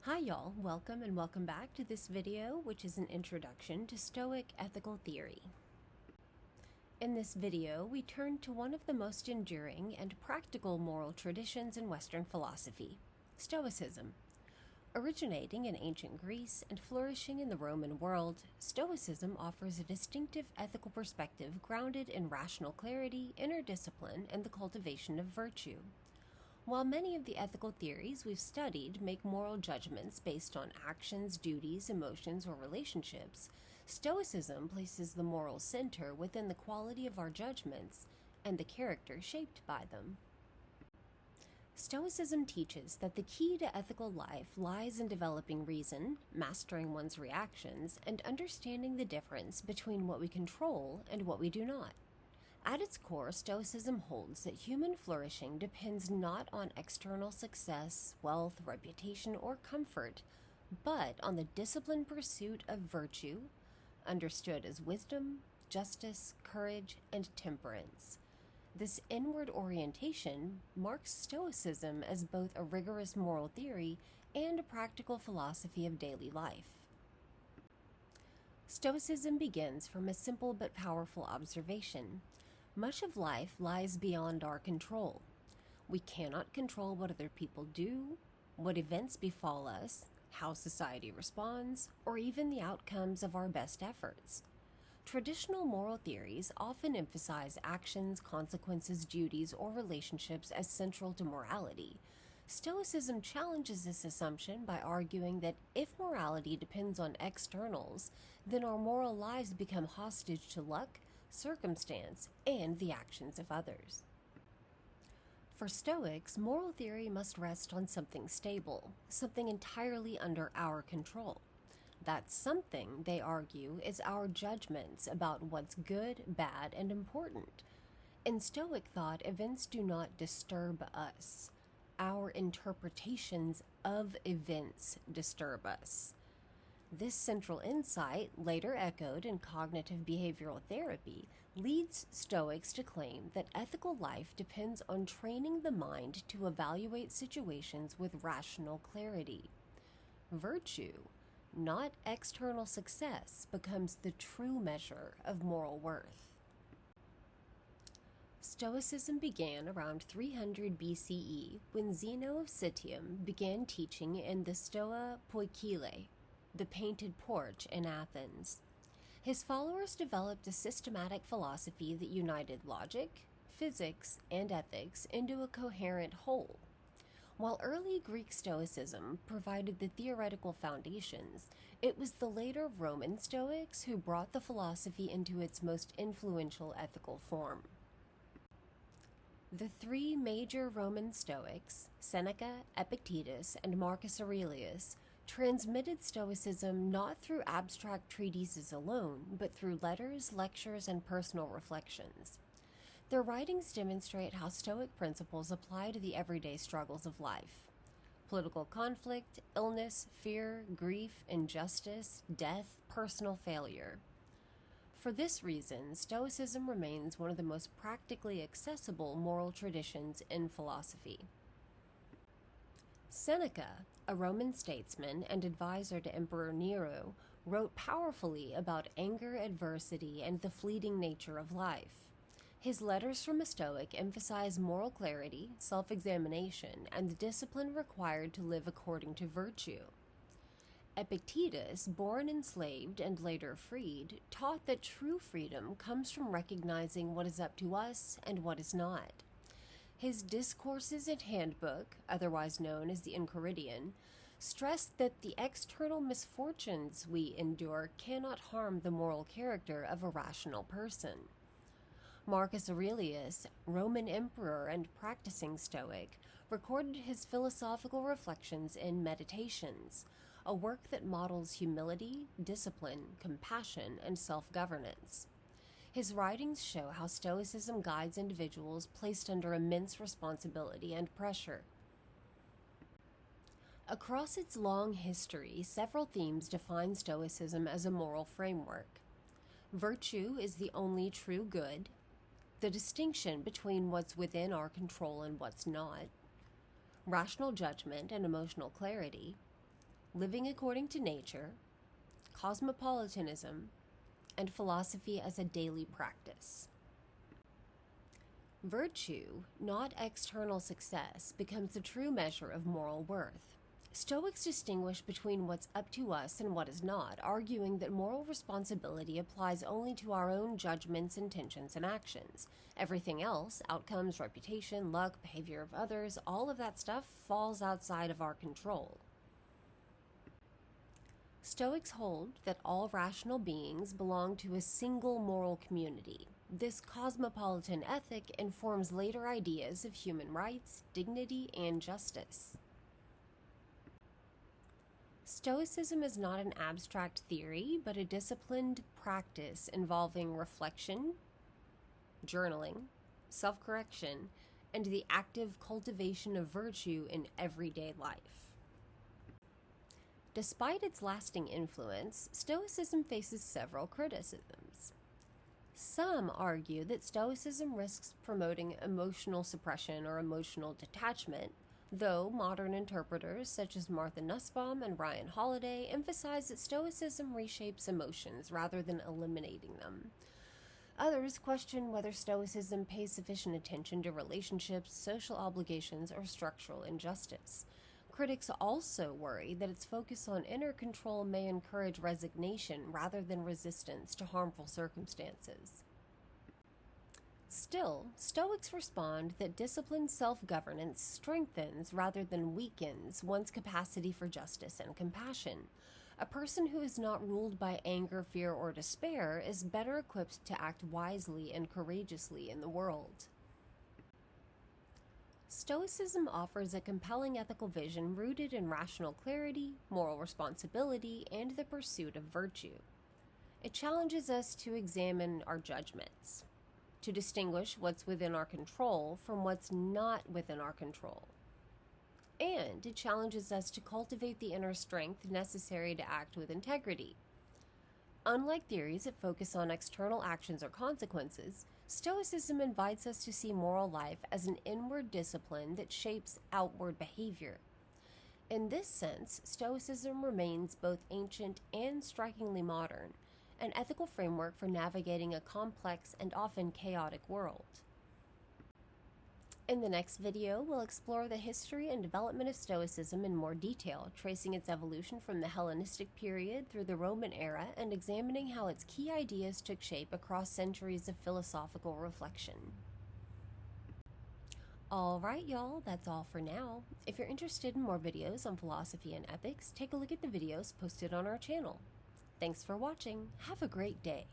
Hi y'all, welcome and welcome back to this video, which is an introduction to Stoic ethical theory. In this video, we turn to one of the most enduring and practical moral traditions in Western philosophy, Stoicism. Originating in ancient Greece and flourishing in the Roman world, Stoicism offers a distinctive ethical perspective grounded in rational clarity, inner discipline, and the cultivation of virtue. While many of the ethical theories we've studied make moral judgments based on actions, duties, emotions, or relationships, Stoicism places the moral center within the quality of our judgments and the character shaped by them. Stoicism teaches that the key to ethical life lies in developing reason, mastering one's reactions, and understanding the difference between what we control and what we do not. At its core, Stoicism holds that human flourishing depends not on external success, wealth, reputation, or comfort, but on the disciplined pursuit of virtue, understood as wisdom, justice, courage, and temperance. This inward orientation marks Stoicism as both a rigorous moral theory and a practical philosophy of daily life. Stoicism begins from a simple but powerful observation. Much of life lies beyond our control. We cannot control what other people do, what events befall us, how society responds, or even the outcomes of our best efforts. Traditional moral theories often emphasize actions, consequences, duties, or relationships as central to morality. Stoicism challenges this assumption by arguing that if morality depends on externals, then our moral lives become hostage to luck, circumstance, and the actions of others. For Stoics, moral theory must rest on something stable, something entirely under our control. That something, they argue, is our judgments about what's good, bad, and important. In Stoic thought, events do not disturb us. Our interpretations of events disturb us. This central insight, later echoed in cognitive behavioral therapy, leads Stoics to claim that ethical life depends on training the mind to evaluate situations with rational clarity. Virtue, not external success, becomes the true measure of moral worth. Stoicism began around 300 BCE when Zeno of Citium began teaching in the Stoa Poikile, the painted porch in Athens. His followers developed a systematic philosophy that united logic, physics, and ethics into a coherent whole. While early Greek Stoicism provided the theoretical foundations, it was the later Roman Stoics who brought the philosophy into its most influential ethical form. The three major Roman Stoics, Seneca, Epictetus, and Marcus Aurelius, transmitted Stoicism not through abstract treatises alone, but through letters, lectures, and personal reflections. Their writings demonstrate how Stoic principles apply to the everyday struggles of life: political conflict, illness, fear, grief, injustice, death, personal failure. For this reason, Stoicism remains one of the most practically accessible moral traditions in philosophy. Seneca, a Roman statesman and advisor to Emperor Nero, wrote powerfully about anger, adversity, and the fleeting nature of life. His letters from a Stoic emphasize moral clarity, self-examination, and the discipline required to live according to virtue. Epictetus, born enslaved and later freed, taught that true freedom comes from recognizing what is up to us and what is not. His Discourses and Handbook, otherwise known as the Enchiridion, stressed that the external misfortunes we endure cannot harm the moral character of a rational person. Marcus Aurelius, Roman emperor and practicing Stoic, recorded his philosophical reflections in Meditations, a work that models humility, discipline, compassion, and self-governance. His writings show how Stoicism guides individuals placed under immense responsibility and pressure. Across its long history, several themes define Stoicism as a moral framework. Virtue is the only true good, the distinction between what's within our control and what's not, rational judgment and emotional clarity, living according to nature, cosmopolitanism, and philosophy as a daily practice. Virtue, not external success, becomes the true measure of moral worth. Stoics distinguish between what's up to us and what is not, arguing that moral responsibility applies only to our own judgments, intentions, and actions. Everything else, outcomes, reputation, luck, behavior of others, all of that stuff falls outside of our control. Stoics hold that all rational beings belong to a single moral community. This cosmopolitan ethic informs later ideas of human rights, dignity, and justice. Stoicism is not an abstract theory, but a disciplined practice involving reflection, journaling, self-correction, and the active cultivation of virtue in everyday life. Despite its lasting influence, Stoicism faces several criticisms. Some argue that Stoicism risks promoting emotional suppression or emotional detachment, though modern interpreters such as Martha Nussbaum and Ryan Holiday emphasize that Stoicism reshapes emotions rather than eliminating them. Others question whether Stoicism pays sufficient attention to relationships, social obligations, or structural injustice. Critics also worry that its focus on inner control may encourage resignation rather than resistance to harmful circumstances. Still, Stoics respond that disciplined self-governance strengthens rather than weakens one's capacity for justice and compassion. A person who is not ruled by anger, fear, or despair is better equipped to act wisely and courageously in the world. Stoicism offers a compelling ethical vision rooted in rational clarity, moral responsibility, and the pursuit of virtue. It challenges us to examine our judgments, to distinguish what's within our control from what's not within our control. And it challenges us to cultivate the inner strength necessary to act with integrity. Unlike theories that focus on external actions or consequences, Stoicism invites us to see moral life as an inward discipline that shapes outward behavior. In this sense, Stoicism remains both ancient and strikingly modern, an ethical framework for navigating a complex and often chaotic world. In the next video, we'll explore the history and development of Stoicism in more detail, tracing its evolution from the Hellenistic period through the Roman era and examining how its key ideas took shape across centuries of philosophical reflection. Alright y'all, that's all for now. If you're interested in more videos on philosophy and ethics, take a look at the videos posted on our channel. Thanks for watching. Have a great day.